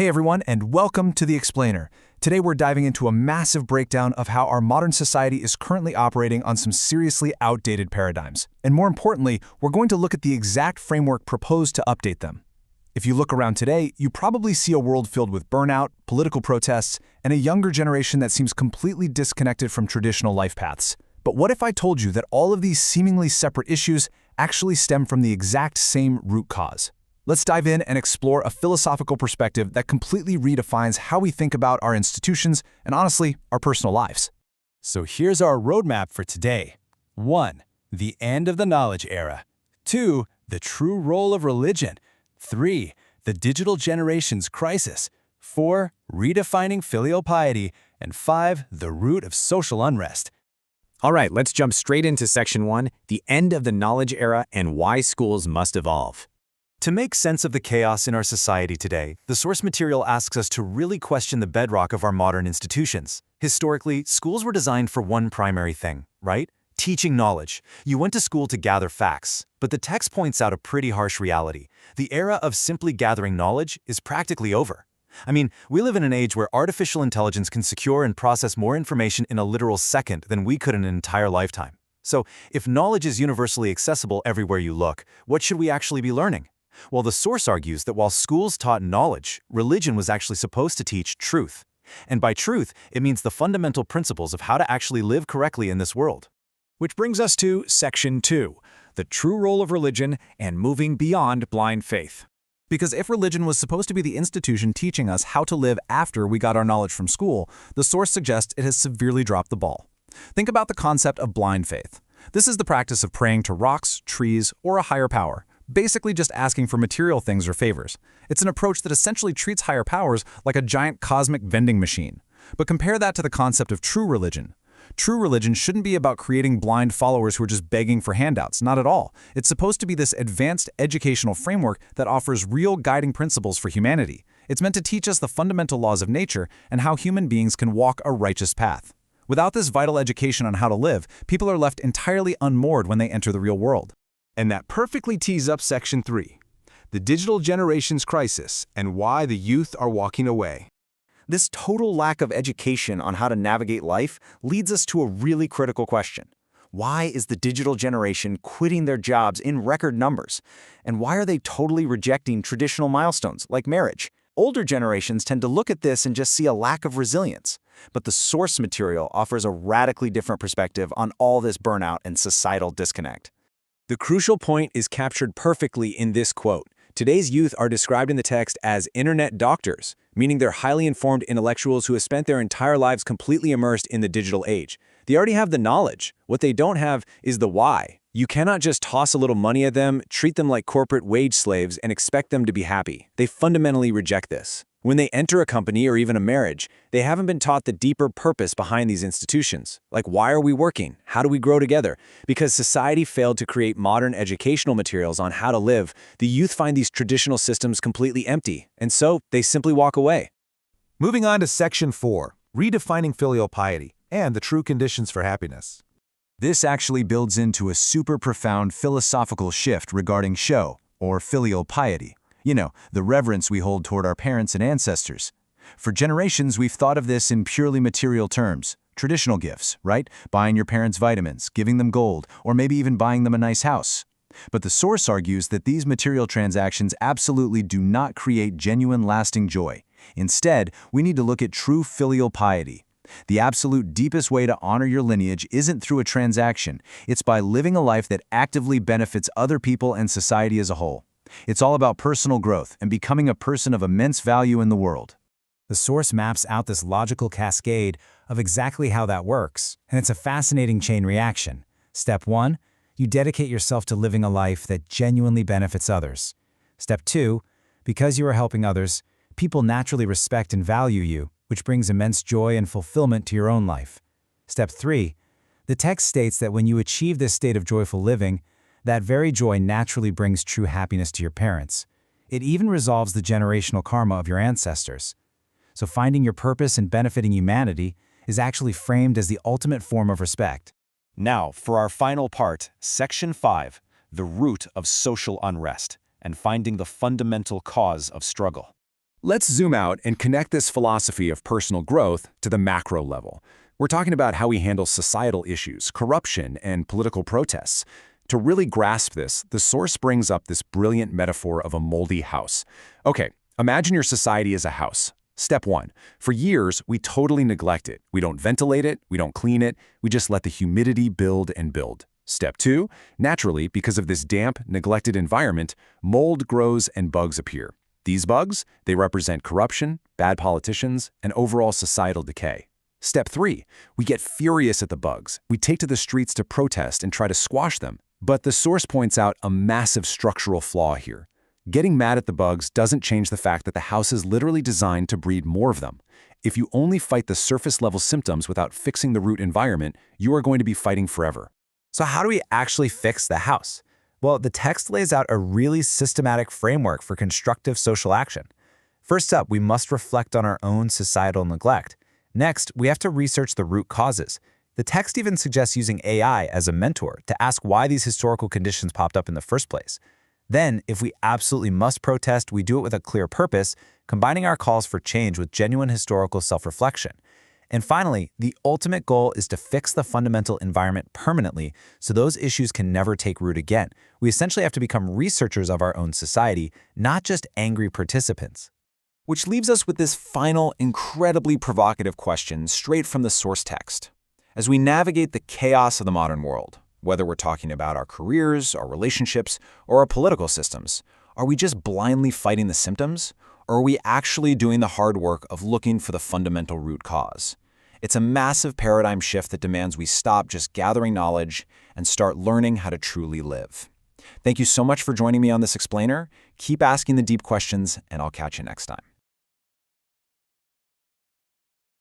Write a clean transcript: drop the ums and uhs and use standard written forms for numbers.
Hey everyone, and welcome to The Explainer. Today we're diving into a massive breakdown of how our modern society is currently operating on some seriously outdated paradigms. And more importantly, we're going to look at the exact framework proposed to update them. If you look around today, you probably see a world filled with burnout, political protests, and a younger generation that seems completely disconnected from traditional life paths. But what if I told you that all of these seemingly separate issues actually stem from the exact same root cause? Let's dive in and explore a philosophical perspective that completely redefines how we think about our institutions and, honestly, our personal lives. So here's our roadmap for today. 1. The end of the knowledge era. 2. The true role of religion. 3. The digital generation's crisis. 4. Redefining filial piety. And 5. The root of social unrest. All right, let's jump straight into Section 1, the end of the knowledge era and why schools must evolve. To make sense of the chaos in our society today, the source material asks us to really question the bedrock of our modern institutions. Historically, schools were designed for one primary thing, right? Teaching knowledge. You went to school to gather facts. But the text points out a pretty harsh reality. The era of simply gathering knowledge is practically over. I mean, we live in an age where artificial intelligence can secure and process more information in a literal second than we could in an entire lifetime. So, if knowledge is universally accessible everywhere you look, what should we actually be learning? Well, the source argues that while schools taught knowledge, religion was actually supposed to teach truth. And by truth, it means the fundamental principles of how to actually live correctly in this world. Which brings us to Section 2, the true role of religion and moving beyond blind faith. Because if religion was supposed to be the institution teaching us how to live after we got our knowledge from school, the source suggests it has severely dropped the ball. Think about the concept of blind faith. This is the practice of praying to rocks, trees, or a higher power, basically just asking for material things or favors. It's an approach that essentially treats higher powers like a giant cosmic vending machine. But compare that to the concept of true religion. True religion shouldn't be about creating blind followers who are just begging for handouts, not at all. It's supposed to be this advanced educational framework that offers real guiding principles for humanity. It's meant to teach us the fundamental laws of nature and how human beings can walk a righteous path. Without this vital education on how to live, people are left entirely unmoored when they enter the real world. And that perfectly tees up Section 3, the digital generation's crisis and why the youth are walking away. This total lack of education on how to navigate life leads us to a really critical question. Why is the digital generation quitting their jobs in record numbers? And why are they totally rejecting traditional milestones like marriage? Older generations tend to look at this and just see a lack of resilience. But the source material offers a radically different perspective on all this burnout and societal disconnect. The crucial point is captured perfectly in this quote. Today's youth are described in the text as internet doctors, meaning they're highly informed intellectuals who have spent their entire lives completely immersed in the digital age. They already have the knowledge. What they don't have is the why. You cannot just toss a little money at them, treat them like corporate wage slaves, and expect them to be happy. They fundamentally reject this. When they enter a company or even a marriage, they haven't been taught the deeper purpose behind these institutions. Like, why are we working? How do we grow together? Because society failed to create modern educational materials on how to live, the youth find these traditional systems completely empty, and so they simply walk away. Moving on to Section 4, redefining filial piety and the true conditions for happiness. This actually builds into a super profound philosophical shift regarding show, or filial piety. You know, the reverence we hold toward our parents and ancestors. For generations, we've thought of this in purely material terms. Traditional gifts, right? Buying your parents vitamins, giving them gold, or maybe even buying them a nice house. But the source argues that these material transactions absolutely do not create genuine lasting joy. Instead, we need to look at true filial piety. The absolute deepest way to honor your lineage isn't through a transaction. It's by living a life that actively benefits other people and society as a whole. It's all about personal growth and becoming a person of immense value in the world. The source maps out this logical cascade of exactly how that works, and it's a fascinating chain reaction. Step 1, you dedicate yourself to living a life that genuinely benefits others. Step 2, because you are helping others, people naturally respect and value you, which brings immense joy and fulfillment to your own life. Step 3, the text states that when you achieve this state of joyful living, that very joy naturally brings true happiness to your parents. It even resolves the generational karma of your ancestors. So finding your purpose and benefiting humanity is actually framed as the ultimate form of respect. Now, for our final part, Section 5, the root of social unrest and finding the fundamental cause of struggle. Let's zoom out and connect this philosophy of personal growth to the macro level. We're talking about how we handle societal issues, corruption, and political protests. To really grasp this, the source brings up this brilliant metaphor of a moldy house. Okay, imagine your society as a house. Step 1. For years, we totally neglect it. We don't ventilate it, we don't clean it, we just let the humidity build and build. Step 2. Naturally, because of this damp, neglected environment, mold grows and bugs appear. These bugs, they represent corruption, bad politicians, and overall societal decay. Step 3. We get furious at the bugs. We take to the streets to protest and try to squash them. But the source points out a massive structural flaw here. Getting mad at the bugs doesn't change the fact that the house is literally designed to breed more of them. If you only fight the surface-level symptoms without fixing the root environment, you are going to be fighting forever. So how do we actually fix the house? Well, the text lays out a really systematic framework for constructive social action. First up, we must reflect on our own societal neglect. Next, we have to research the root causes. The text even suggests using AI as a mentor to ask why these historical conditions popped up in the first place. Then, if we absolutely must protest, we do it with a clear purpose, combining our calls for change with genuine historical self-reflection. And finally, the ultimate goal is to fix the fundamental environment permanently so those issues can never take root again. We essentially have to become researchers of our own society, not just angry participants. Which leaves us with this final, incredibly provocative question straight from the source text. As we navigate the chaos of the modern world, whether we're talking about our careers, our relationships, or our political systems, are we just blindly fighting the symptoms? Or are we actually doing the hard work of looking for the fundamental root cause? It's a massive paradigm shift that demands we stop just gathering knowledge and start learning how to truly live. Thank you so much for joining me on this explainer. Keep asking the deep questions, and I'll catch you next time.